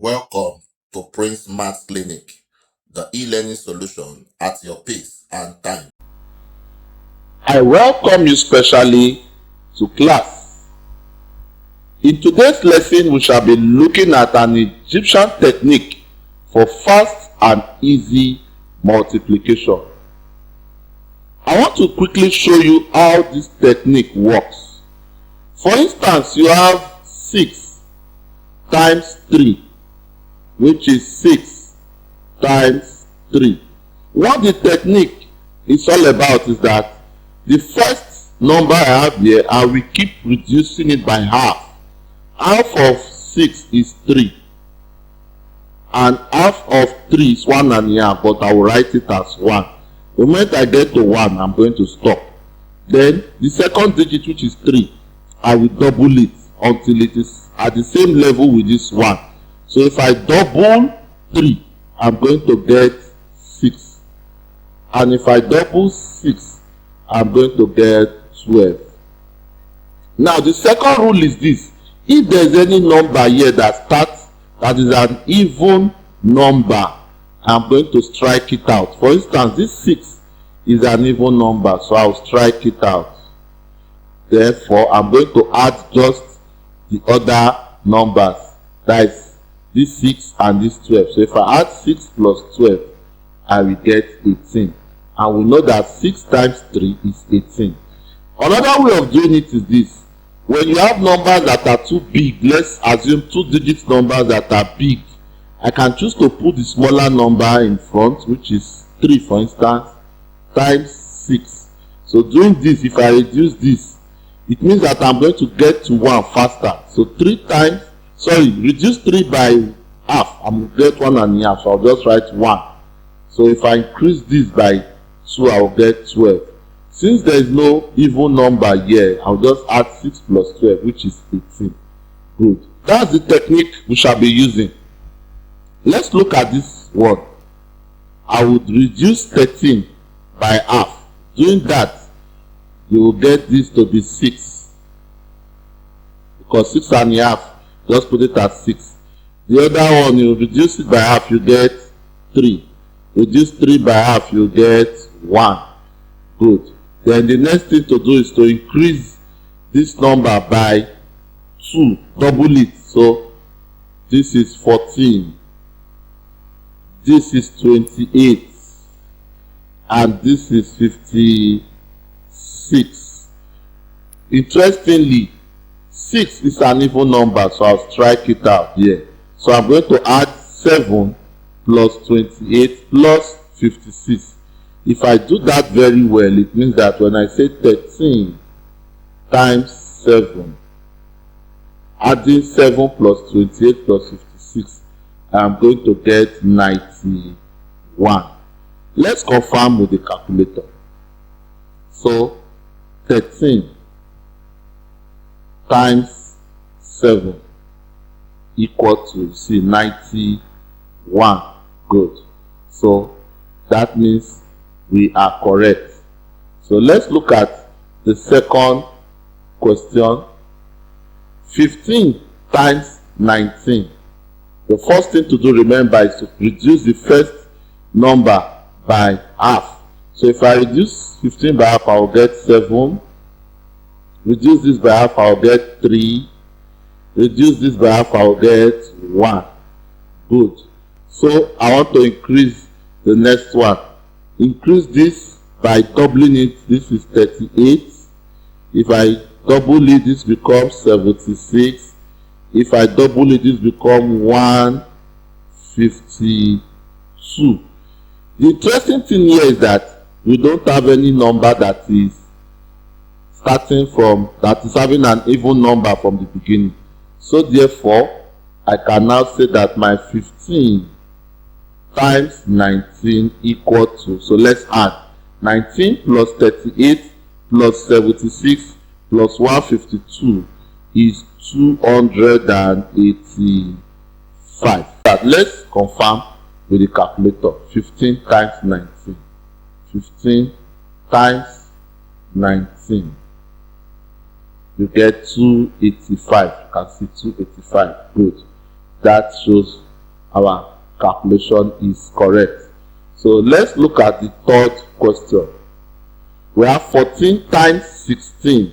Welcome to Prince Maths Clinic, the e-learning solution at your pace and time. I welcome you specially to class. In today's lesson, we shall be looking at an Egyptian technique for fast and easy multiplication. I want to quickly show you how this technique works. For instance, you have 6 times 3, which is 6 times 3. What the technique is all about is that the first number I have here, I will keep reducing it by half. Half of 6 is 3. And half of 3 is 1.5, but I will write it as 1. The moment I get to 1, I'm going to stop. Then the second digit, which is 3, I will double it until it is at the same level with this 1. So if I double 3, I'm going to get 6. And if I double 6, I'm going to get 12. Now the second rule is this: if there's any number here that is an even number, I'm going to strike it out. For instance, this 6 is an even number, so I'll strike it out. Therefore, I'm going to add just the other numbers, that is this 6 and this 12. So if I add 6 plus 12, I will get 18. And we know that 6 times 3 is 18. Another way of doing it is this: when you have numbers that are too big, let's assume 2-digit numbers that are big, I can choose to put the smaller number in front, which is 3 for instance, times 6. So doing this, if I reduce this, it means that I'm going to get to 1 faster. So reduce 3 by half, I'm going to get 1.5, so I'll just write 1. So if I increase this by 2, I'll get 12. Since there is no even number here, I'll just add 6 plus 12, which is 18. Good. That's the technique we shall be using. Let's look at this one. I would reduce 13 by half. Doing that, you will get this to be 6. Because 6.5, just put it at 6. The other one, you reduce it by half, you get 3. Reduce 3 by half, you get 1. Good. Then the next thing to do is to increase this number by 2. Double it. So this is 14. This is 28. And this is 56. Interestingly, 6 is an even number, so I'll strike it out here. So I'm going to add 7 plus 28 plus 56. If I do that very well, it means that when I say 13 times 7, adding 7 plus 28 plus 56, I'm going to get 91. Let's confirm with the calculator. So 13 times 7 equal to, see, 91. Good. So that means we are correct. So let's look at the second question. 15 times 19. The first thing to do, remember, is to reduce the first number by half. So if I reduce 15 by half, I will get 7. Reduce this by half, I will get 3. Reduce this by half, I will get 1. Good. So I want to increase the next one. Increase this by doubling it. This is 38. If I double it, this becomes 76. If I double it, this becomes 152. The interesting thing here is that we don't have any number that is having an even number from the beginning. So therefore, I can now say that my 15 times 19 equal to, so let's add 19 plus 38 plus 76 plus 152 is 285. But let's confirm with the calculator. 15 times 19. 15 times 19. You get 285. You can see 285. Good. That shows our calculation is correct. So let's look at the third question. We have 14 times 16.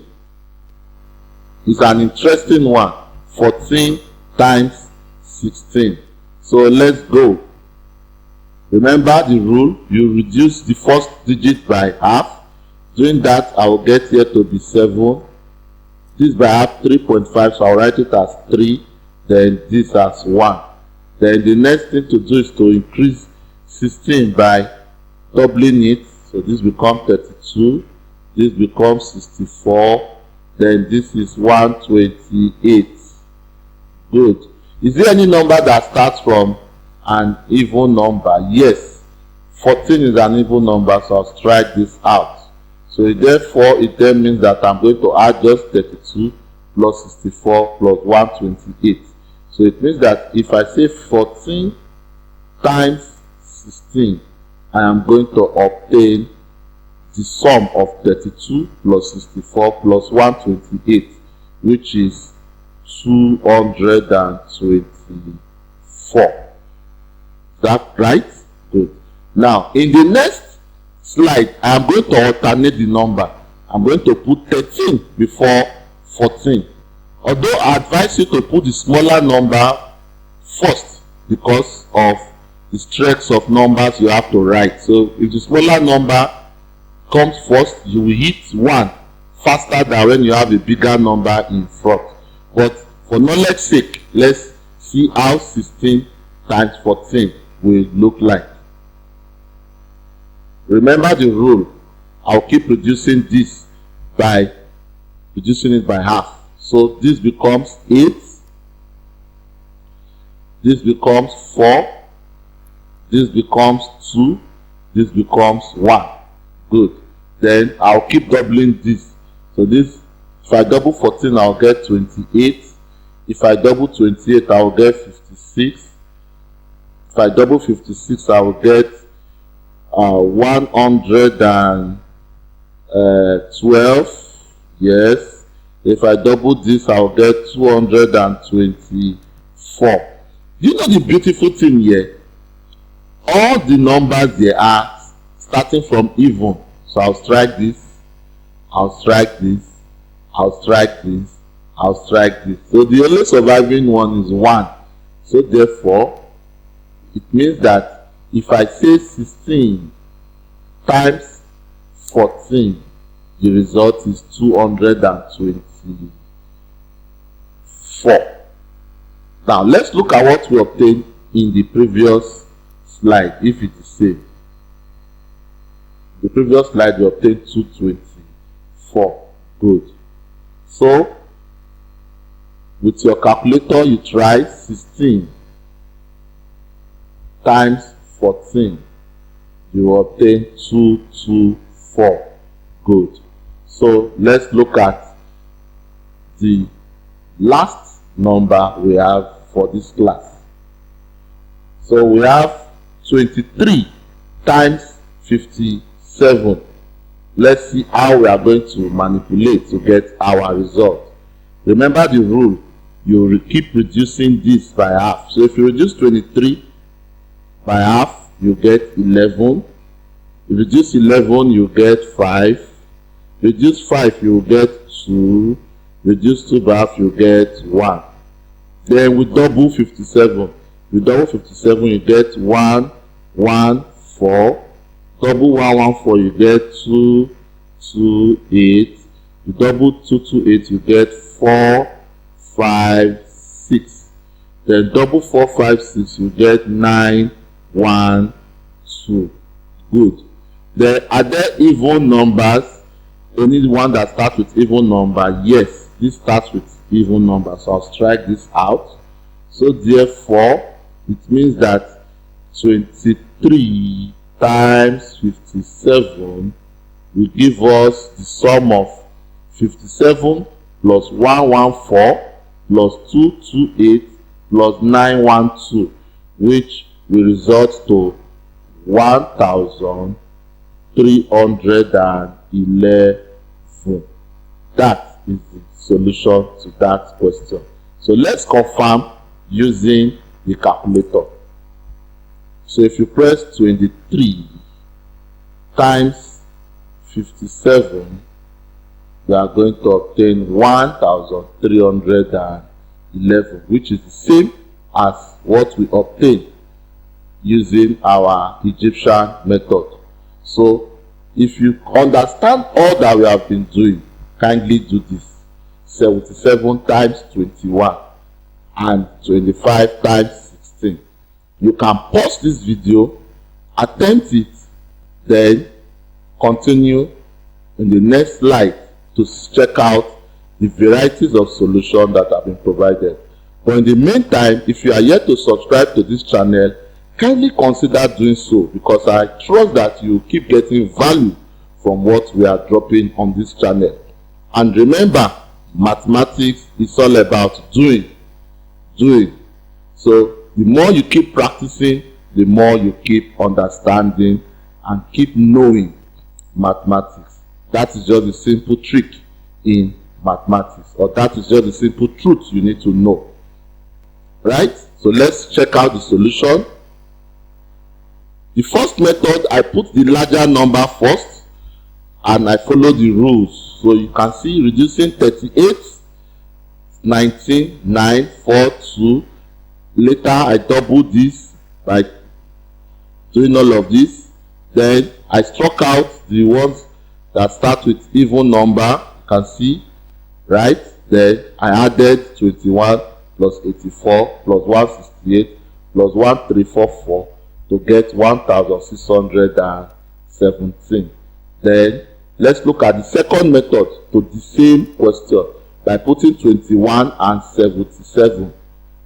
It's an interesting one. 14 times 16. So let's go. Remember the rule, you reduce the first digit by half. Doing that, I will get here to be 7. This by half, 3.5, so I'll write it as 3, then this as 1. Then the next thing to do is to increase 16 by doubling it. So this becomes 32, this becomes 64, then this is 128. Good. Is there any number that starts from an even number? Yes. 14 is an even number, so I'll strike this out. So therefore, it then means that I'm going to add just 32 plus 64 plus 128. So it means that if I say 14 times 16, I am going to obtain the sum of 32 plus 64 plus 128, which is 224. Is that right? Good. Now, in the next slide, I am going to alternate the number. I'm going to put 13 before 14. Although I advise you to put the smaller number first because of the strength of numbers you have to write. So if the smaller number comes first, you will hit 1 faster than when you have a bigger number in front. But for knowledge's sake, let's see how 16 times 14 will look like. Remember the rule. I'll keep reducing this by reducing it by half. So this becomes 8. This becomes 4. This becomes 2. This becomes 1. Good. Then I'll keep doubling this. So this, if I double 14, I'll get 28. If I double 28, I'll get 56. If I double 56, I'll get 112. Yes. If I double this, I'll get 224. Do you know the beautiful thing here? All the numbers there are starting from even. So I'll strike this, I'll strike this, I'll strike this, I'll strike this. So the only surviving one is 1. So therefore, it means that if I say 16 times 14, the result is 224. Now let's look at what we obtained in the previous slide, if it is same. The previous slide we obtained 224. Good. So with your calculator, you try 16 times 14. You will obtain 224. Good. So let's look at the last number we have for this class. So we have 23 times 57. Let's see how we are going to manipulate to get our result. Remember the rule, you keep reducing this by half. So if you reduce 23 by half, you get 11. You reduce 11, you get 5. Reduce 5, you get 2. Reduce 2 by half, you get 1. Then we double 57. You double 57, you get 1, 1, 4. Double 1, 1, 4, you get 2, 2, 8. You double 2, 2, 8, you get 4, 5, 6. Then double 4, 5, 6, you get 9, 1, 2. Good. Then are there even numbers? Any one that starts with even number? Yes, this starts with even number. So I'll strike this out. So therefore, it means that 23 times 57 will give us the sum of 57 plus 114 plus 228 plus 912, which will result to 1311. That is the solution to that question. So let's confirm using the calculator. So if you press 23 times 57, you are going to obtain 1311, which is the same as what we obtained using our Egyptian method. So if you understand all that we have been doing, kindly do this. 77 times 21 and 25 times 16. You can pause this video, attempt it, then continue in the next slide to check out the varieties of solutions that have been provided. But in the meantime, if you are yet to subscribe to this channel, kindly consider doing so, because I trust that you keep getting value from what we are dropping on this channel. And remember, mathematics is all about doing. So the more you keep practicing, the more you keep understanding and keep knowing mathematics. That is just the simple trick in mathematics, or that is just the simple truth you need to know. Right? So let's check out the solution. The first method, I put the larger number first and I follow the rules. So you can see reducing 38, 19, 9, 4, 2. Later I double this by doing all of this. Then I struck out the ones that start with even number. You can see, right? Then I added 21 plus 84 plus 168 plus 1344 to get 1617. Then let's look at the second method to the same question by putting 21 and 77.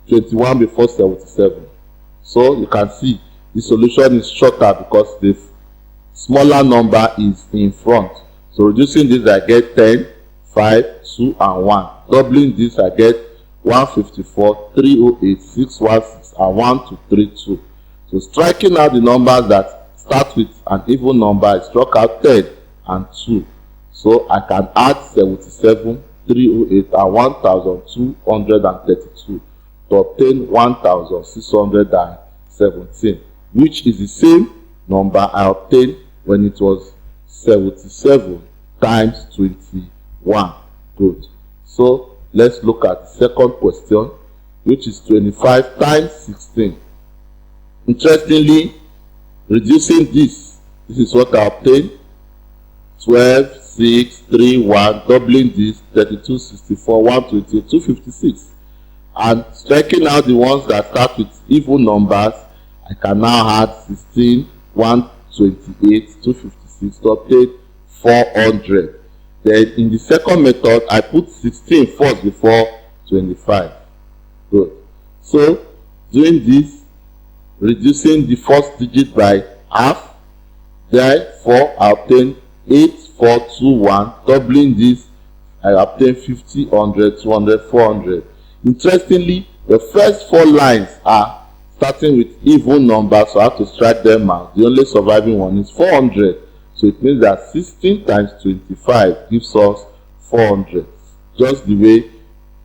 21 before 77. So you can see the solution is shorter because the smaller number is in front. So reducing this, I get 10, 5, 2 and 1. Doubling this, I get 154, 308, 616 and 1232. So striking out the numbers that start with an even number, I struck out 10 and 2. So I can add 77, 308 and 1232 to obtain 1617, which is the same number I obtained when it was 77 times 21. Good. So let's look at the second question, which is 25 times 16. Interestingly, reducing this is what I obtained. 12, 6, 3, 1, doubling this, 32, 64, 128, 256. And striking out the ones that start with even numbers, I can now add 16, 128, 256 to obtain 400. Then in the second method, I put 16 first before 25. Good. So doing this, reducing the first digit by half, therefore I obtain 8421. Doubling this, I obtain 50, 100, 200, 400. Interestingly, the first four lines are starting with even numbers, so I have to strike them out. The only surviving one is 400. So it means that 16 times 25 gives us 400. Just the way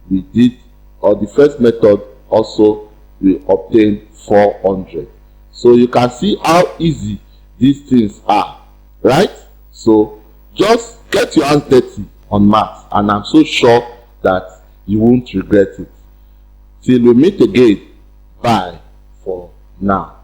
we did, or the first method also, we obtained 400. So you can see how easy these things are, right? So just get your hands dirty on maths, and I'm so sure that you won't regret it. Till we meet again, bye for now.